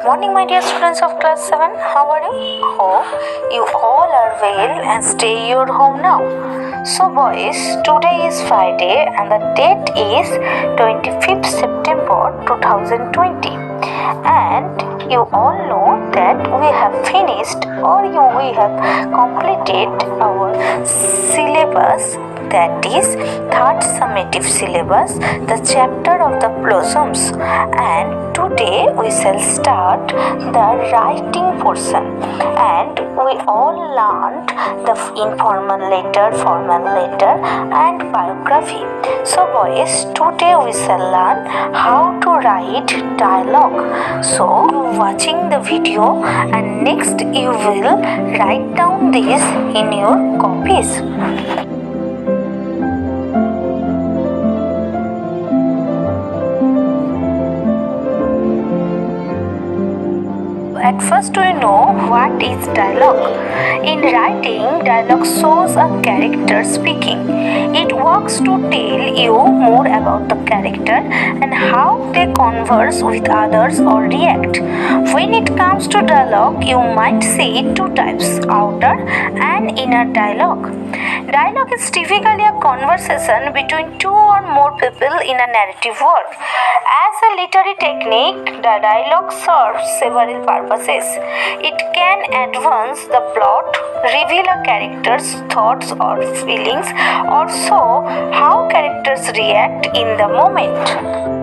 Morning, my dear students of class 7. How are you? Hope you all are well and stay your home now. So, boys, today is Friday and the date is 25th September 2020. And you all know that we have finished we have completed our syllabus, that is third summative syllabus, the chapter of the blossoms, and today we shall start the writing portion. And we all learned the informal letter, formal letter and biography. So boys, today we shall learn how to write dialogue. So you watching the video and next you will write down this in your copies. At first we know what is dialogue. In writing, dialogue shows a character speaking. It works to tell you more about the character and how they converse with others or react. When it comes to dialogue, you might see two types, outer and inner dialogue. Dialogue is typically a conversation between two or more people in a narrative work. As a literary technique, the dialogue serves several purposes. It can advance the plot, reveal a character's thoughts or feelings, or show how characters react in the moment.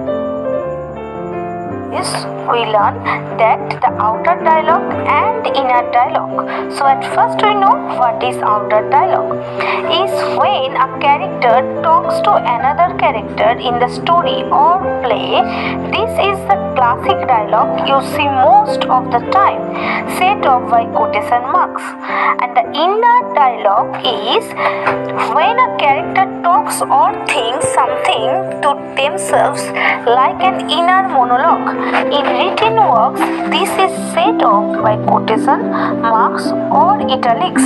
We learn that the outer dialogue and inner dialogue. So at first we know what is outer dialogue. Is when a character talks to another character in the story or play. This is the classic dialogue you see most of the time, set off by quotation marks. And the inner dialogue is when a character talks or thinks something to themselves, like an inner monologue. In written works, this is set off by quotation marks or italics.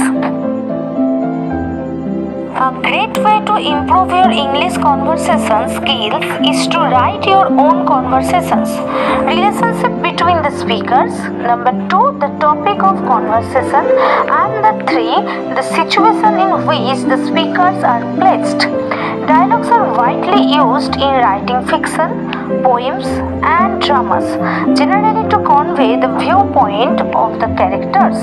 A great way to improve your English conversation skills is to write your own conversations. Relationship between the speakers. Number 2, the topic of conversation. And 3, the situation in which the speakers are placed. Dialogues are widely used in writing fiction, poems and dramas, generally to convey the viewpoint of the characters.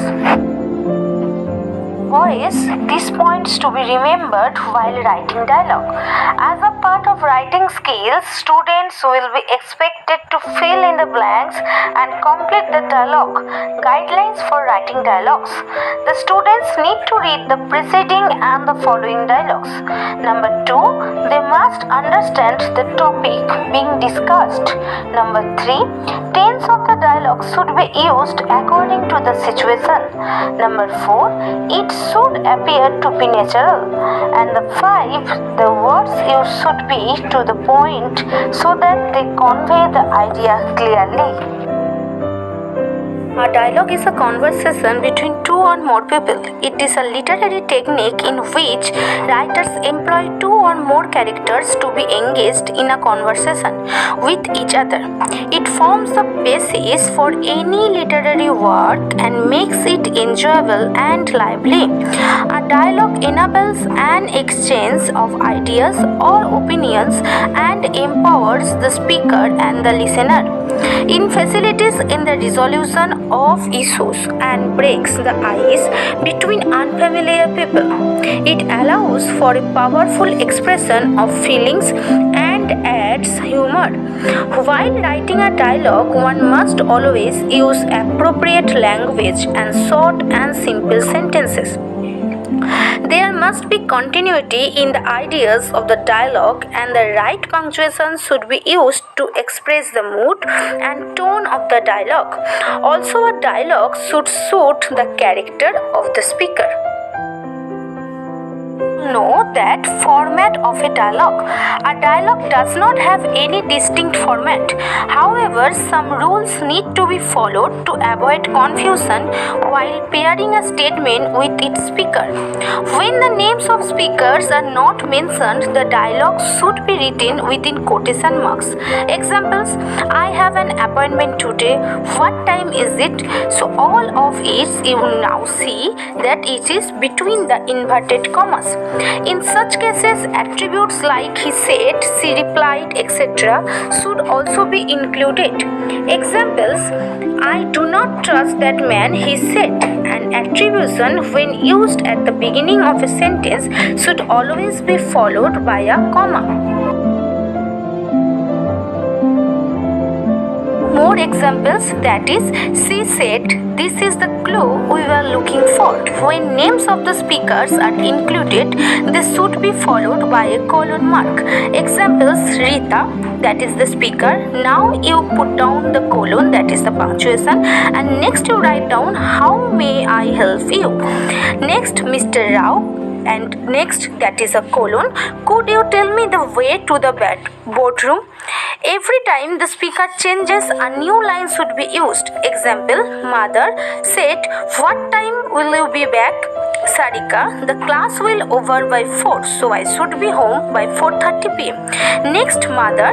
Boys, these points to be remembered while writing dialogue. As a part of writing skills, students will be expected to fill in the blanks and complete the dialogue. Guidelines for writing dialogues. The students need to read the preceding and the following dialogues. Number 2, they must understand the topic being discussed. Number 3, tense of the dialogue should be used according to the situation. Number 4, it should appear to be natural. And 5, the words used should be to the point so that they convey the idea clearly. A dialogue is a conversation between two or more people. It is a literary technique in which writers employ two or more characters to be engaged in a conversation with each other. It forms the basis for any literary work and makes it enjoyable and lively. A dialogue enables an exchange of ideas or opinions and empowers the speaker and the listener. It facilitates in the resolution of issues and breaks the ice between unfamiliar people. It allows for a powerful expression of feelings and adds humor. While writing a dialogue, one must always use appropriate language and short and simple sentences. There must be continuity in the ideas of the dialogue, and the right punctuation should be used to express the mood and tone of the dialogue. Also, a dialogue should suit the character of the speaker. Know that format of a dialogue. A dialogue does not have any distinct format. However, some rules need to be followed to avoid confusion while pairing a statement with its speaker. When the names of speakers are not mentioned, the dialogue should be written within quotation marks. Examples: I have an appointment today. What time is it? So all of it you now see that it is between the inverted commas. In such cases, attributes like he said, she replied, etc. should also be included. Examples: I do not trust that man, he said. An attribution, when used at the beginning of a sentence, should always be followed by a comma. More examples, that is, she said, this is the clue we were looking for. When names of the speakers are included, they should be followed by a colon mark. Examples: Rita, that is the speaker. Now you put down the colon, that is the punctuation, and next you write down how may I help you. Next, Mr. Rao, and next, that is a colon. Could you tell me the way to the boardroom? Every time the speaker changes, a new line should be used. Example: Mother said, what time will you be back? Sarika, the class will over by 4, so I should be home by 4:30 p.m. Next, Mother,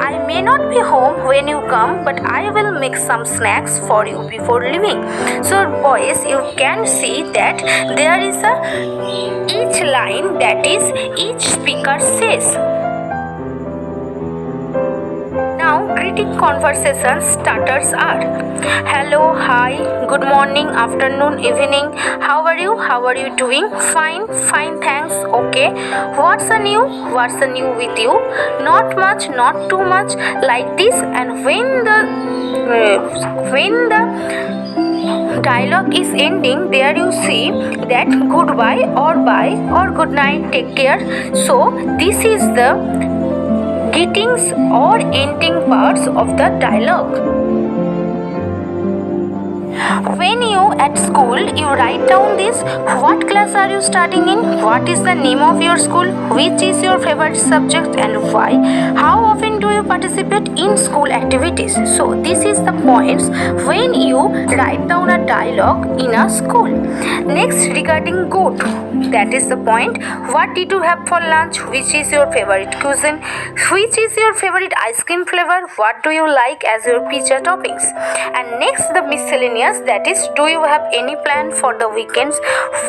I may not be home when you come, but I will make some snacks for you before leaving. So boys, you can see that there is each line, that is, each speaker says. Now, greeting conversation starters are: hello, hi, good morning, afternoon, evening, how are you doing? Fine, thanks, okay. What's new with you? Not much, not too much, like this. And when the dialogue is ending, there you see that goodbye or bye or good night, take care. So this is the greetings or ending parts of the dialogue. When you at school, you write down this: what class are you studying in? What is the name of your school? Which is your favorite subject and why? How often do you participate in school activities? So this is the points when you write down a dialogue in a school. Next, regarding good, that is the point: what did you have for lunch? Which is your favorite cuisine? Which is your favorite ice cream flavor? What do you like as your pizza toppings? And next, the miscellaneous, that is, do you have any plan for the weekends?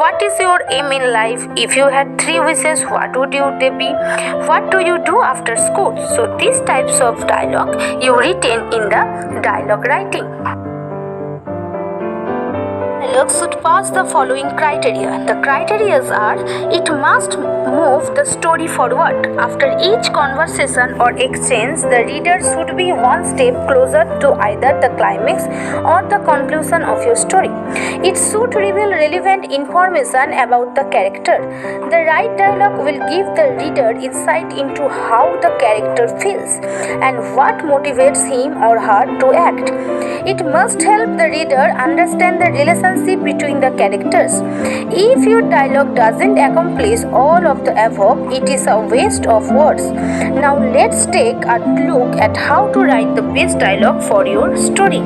What is your aim in life? If you had 3 wishes, what would they be? What do you do after school? So these types of dialogue you written in the dialogue writing. Dialogue should pass the following criteria. The criteria are: it must move the story forward. After each conversation or exchange, the reader should be one step closer to either the climax or the conclusion of your story. It should reveal relevant information about the character. The right dialogue will give the reader insight into how the character feels and what motivates him or her to act. It must help the reader understand the relationship between the characters. If your dialogue doesn't accomplish all of the above, it is a waste of words. Now let's take a look at how to write the best dialogue for your story.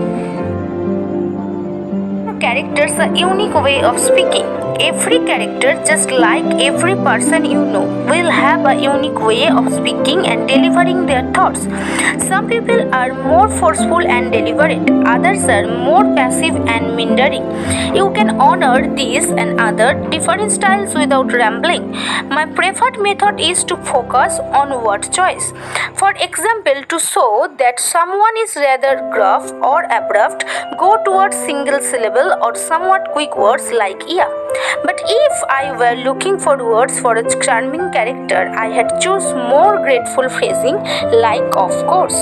Characters a unique way of speaking. Every character, just like every person you know, will have a unique way of speaking and delivering their thoughts. Some people are more forceful and deliberate, others are more passive and meandering. You can honor these and other different styles without rambling. My preferred method is to focus on word choice. For example, to show that someone is rather gruff or abrupt, go towards single syllable or somewhat quick words like yeah. But if I were looking for words for a charming character, I had choose more grateful phrasing like of course.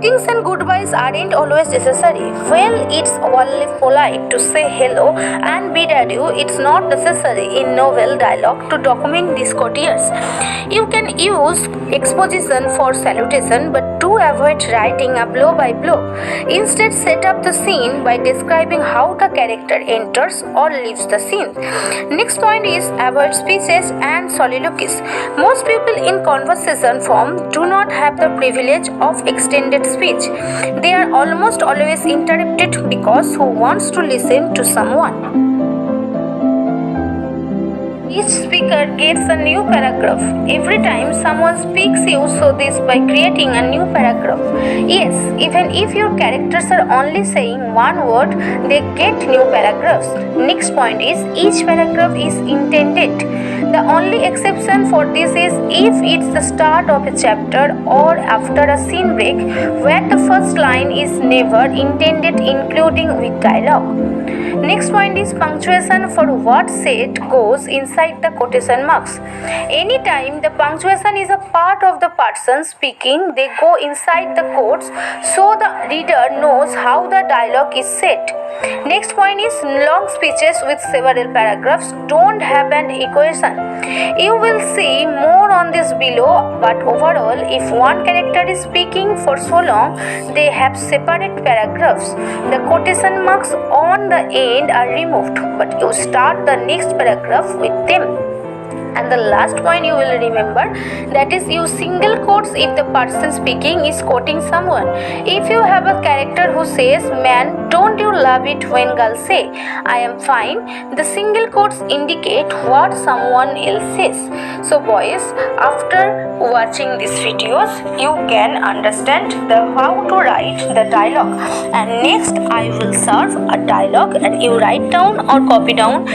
Greetings and goodbyes aren't always necessary. Well, it's only polite to say hello and bid adieu. It's not necessary in novel dialogue to document these courtiers. You can use exposition for salutation, but do avoid writing a blow by blow. Instead, set up the scene by describing how the character enters or leaves the scene. Next point is avoid speeches and soliloquies. Most people in conversation form do not have the privilege of extended speech. speech. They are almost always interrupted because who wants to listen to someone? Each speaker gets a new paragraph. Every time someone speaks, you show this by creating a new paragraph. Yes, even if your characters are only saying one word, they get new paragraphs. Next point is each paragraph is intended. The only exception for this is if it's the start of a chapter or after a scene break where the first line is never intended, including with dialogue. Next point is punctuation for what said goes inside the quotation marks. Anytime the punctuation is a part of the person speaking, they go inside the quotes so the reader knows how the dialogue is said. Next point is long speeches with several paragraphs don't have an equation. You will see more on this below, but overall, if one character is speaking for so long, they have separate paragraphs. The quotation marks on the end are removed, but you start the next paragraph with them. And the last point you will remember, that is use single quotes if the person speaking is quoting someone. If you have a character who says, "Man, don't you love it when girls say, I am fine," the single quotes indicate what someone else says. So boys, after watching these videos, you can understand how to write the dialogue. And next I will serve a dialogue and you write down or copy down